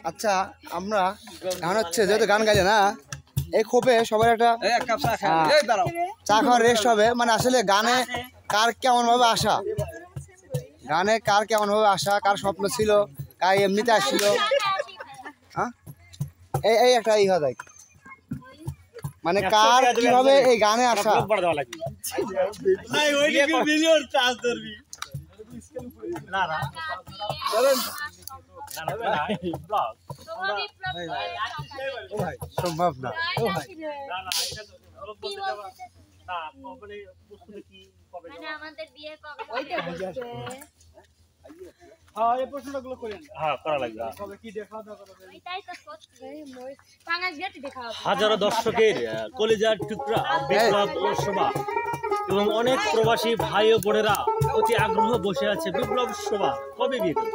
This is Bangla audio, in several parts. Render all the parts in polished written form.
আচ্ছা আমরা গান হচ্ছে যেহেতু গান গাইলে না এই খোপে সবার একটা চা খাওয়ার রেস্ট হবে মানে আসলে গানে কার কেমন ভাবে আসা কার স্বপ্ন ছিল কার এমনিতে আসছিল হ্যাঁ এই একটা ইহা দেখ মানে কার কিভাবে এই গানে আসা সম্ভব না হাজারো দর্শকের কলিজার টুকরা বিপ্লব ও শোভা এবং অনেক প্রবাসী ভাই ও বোনেরা অতি আগ্রহ বসে আছে বিপ্লব শোভা কবে বিয়ে করবে?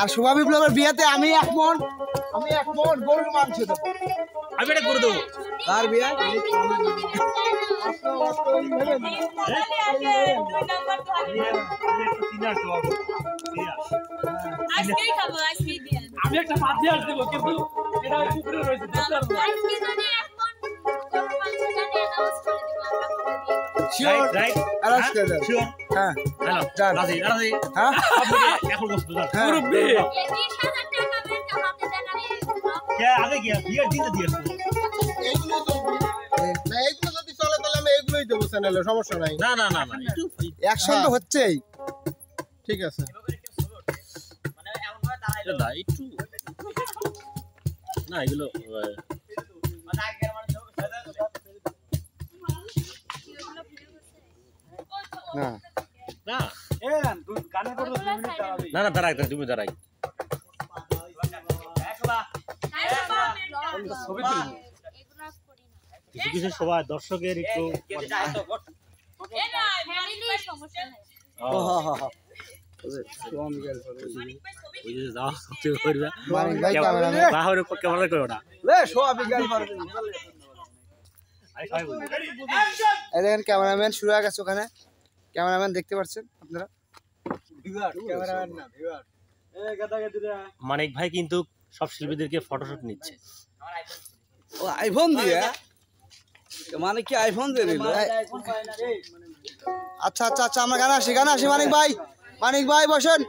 আর শোভা বিপ্লবের বিয়েতে আমি এক মন গরুর মাংস দেবো। আমি এটা করে দেবো। কার বিয়ে? আমি একটা বাদ দেবো কিন্তু এটা পুকুরে রয়েছে সমস্যা নাই না না না অ্যাকশন তো হচ্ছেই ঠিক আছে একটু না এগুলো না না না না দাঁড়াই তুমি দাঁড়াই কিছু কিছু সবাই দর্শকের একটু ক্যামেরাম্যান শুরু হয়ে গেছে ওখানে ক্যামেরাম্যান দেখতে পাচ্ছেন আপনারা মানিক ভাই কিন্তু সব শিল্পীদেরকে ফটোশুট নিচ্ছে ও আইফোন দিয়ে মানে কি আইফোন দিয়ে দিল আচ্ছা আচ্ছা আচ্ছা আমরা গান আসি মানিক ভাই বসেন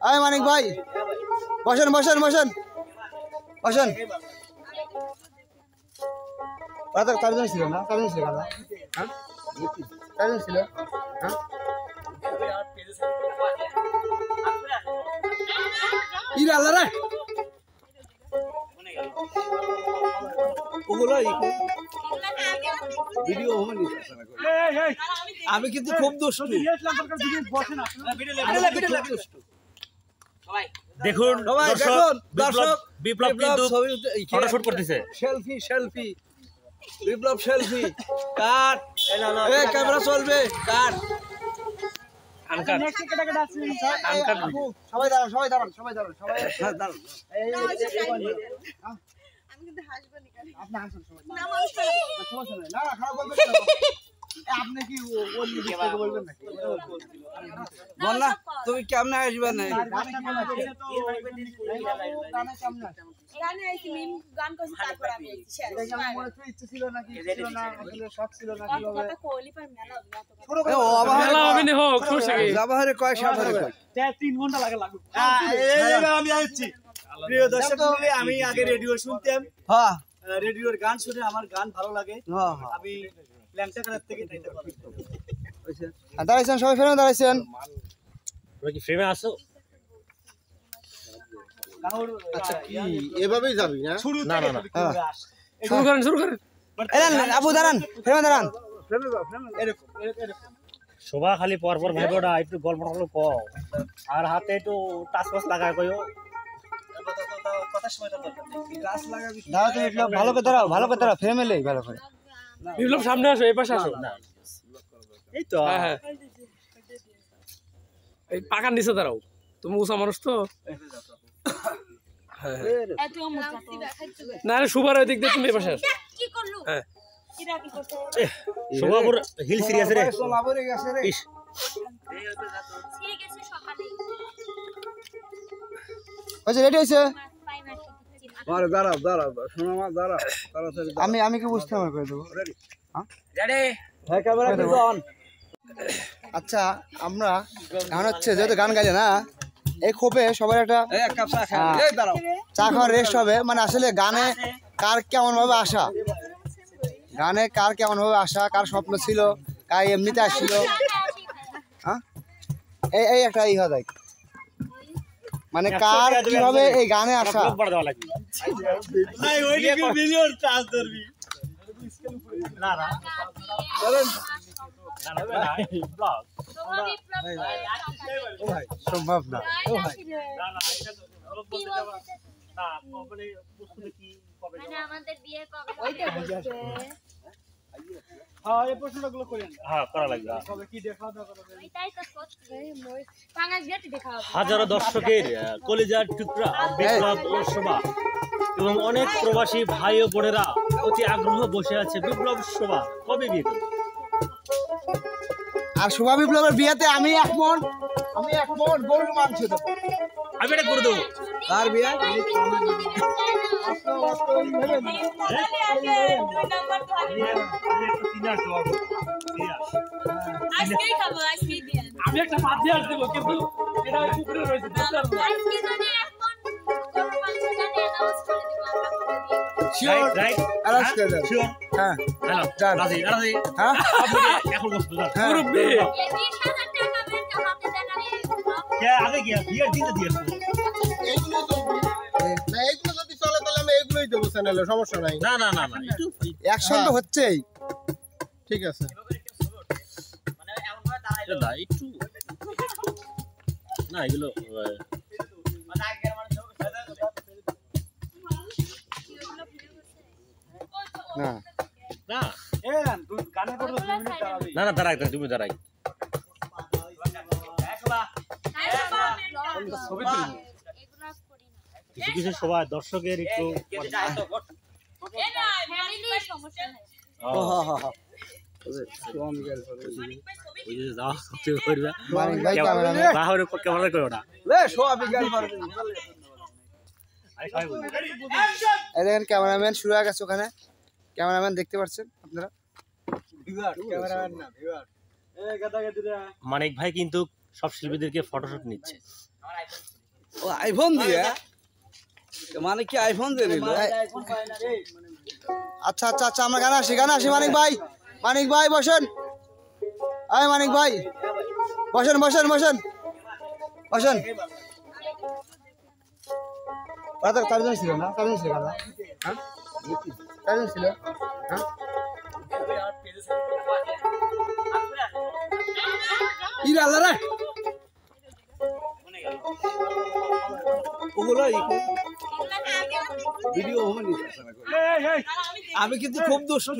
আয় মানিক ভাই বসেন কারজন ছিল না কারজন ছিল না হ্যাঁ কারজন ছিল হ্যাঁ ইরা আল্লাহ আমি কিন্তু খুব দুষ্টু দেখুন দর্শক বিপ্লব কিন্তু ফটোশুট করতেছে সেলফি বিপ্লব সেলফি কাট ক্যামেরা চলবে কাট সবাই দাঁড়ান আপনি কি বলবেন নাকি বল না তুমি কেমনে আসবে না আমি আগে রেডিও শুনতাম রেডিওর গান শুনে আমার গান ভালো লাগে আমি দাঁড়াইছেন সবাই ফ্রেমে দাঁড়াইছেন কি ফ্রেমে আসো আচ্ছা কি এভাবেই যাবি না না না না শুরু করেন আপু দাঁড়ান ফ্রেমে দাঁড়ান শোভা খালি পরপর ভাইবোটা একটু গল্প কও আর হাতে একটু টাচ লাগায় কইও ভালো করে দাঁড়াও ফ্রেমে লেই ভালো করে বিপ্লব সামনে আসো এই পাশে আসো এই তো হ্যাঁ এই পাকার নিচে দাঁড়াও তুমি উঁচা মানুষ তো না সুবার ওই দিক দিয়ে তুমি এই পাশে আসো হ্যাঁ শোভাপুর হিল সিরিয়াস রে ইস হয়েছে, রেডি হয়েছে। আরে দাঁড়াও দাঁড়াও শোনো মা দাঁড়াও তাড়াতাড়ি আমি কি বুঝতে আমার করে দেবো। হ্যাঁ ক্যামেরা কিন্তু অন। আচ্ছা আমরা গান হচ্ছে যেহেতু গান গাইলে না, এই খোপে সবার একটা এই এক কাপ চা খাও এই দাঁড়াও চা খাওয়ার রেস্ট হবে। মানে আসলে গানে কার কেমন ভাবে আসা, গানে কার কেমন ভাবে আসা, কার স্বপ্ন ছিল, কার এমনিতে আসছিল, হ্যাঁ এই একটা ইহা দেখ, মানে কার কিভাবে এই গানে আসা। সম্ভব না। হাজারো দর্শকের কলিজার টুকরা বিপ্লব ও শোভা এবং অনেক প্রবাসী ভাই ও বোনেরা অতি আগ্রহ বসে আছে বিপ্লব শোভা কবে বিয়ে করবে? আর শোভা বিপ্লবের বিয়েতে আমি এক মন গরুর মাংস দেবো। আমি এটা করে দেবো। কার বিয়ে আমি একটা বাদ দিয়ে আসবো, কিন্তু এটা পুকুরে রয়েছে। শিওর অ্যারেঞ্জ করে দেন। হ্যাঁ হ্যালো যান। রাজি রাজি হ্যাঁ এখন বসতো যান। হ্যাঁ। কে আগে গিয়া বিয়ের দিনে দিয়েছে। না এগুলো যদি চলে তাহলে আমি এগুলোই দেবো চ্যানেলে, সমস্যা নাই। না না না না একটু অ্যাকশন তো হচ্ছেই। ঠিক আছে এটা দা একটু না এগুলো না না গানে করবো 2 মিনিট দাঁড়াবে। না না দাঁড়াই তুমি দাঁড়াই। কিছু কিছু সবাই দর্শকের একটু মানিক ভাই ক্যামেরাম্যান। ক্যামেরা করো না। লে সব বিজ্ঞান পারবে এই দেখেন ক্যামেরাম্যান শুরু হয়ে গেছে ওখানে। ক্যামেরাম্যান দেখতে পাচ্ছেন আপনারা। ক্যামেরাম্যান না ভিউয়ার এই গাদা গাদিরা মানিক ভাই কিন্তু সব শিল্পীদেরকে ফটোশুট নিচ্ছে। ও আইফোন দিয়ে মানে কি আইফোন দিয়ে নিল আচ্ছা আচ্ছা আচ্ছা আমরা গান আসি মানিক ভাই বসেন। আয় মানিক ভাই বসেন। তার জন্য ছিল না, তার জন্য ছিল না, হ্যাঁ তার জন্য ছিল, হ্যাঁ ইরা রে ওগুলো ভিডিও হবে নি আমি কিন্তু খুব দুষ্টু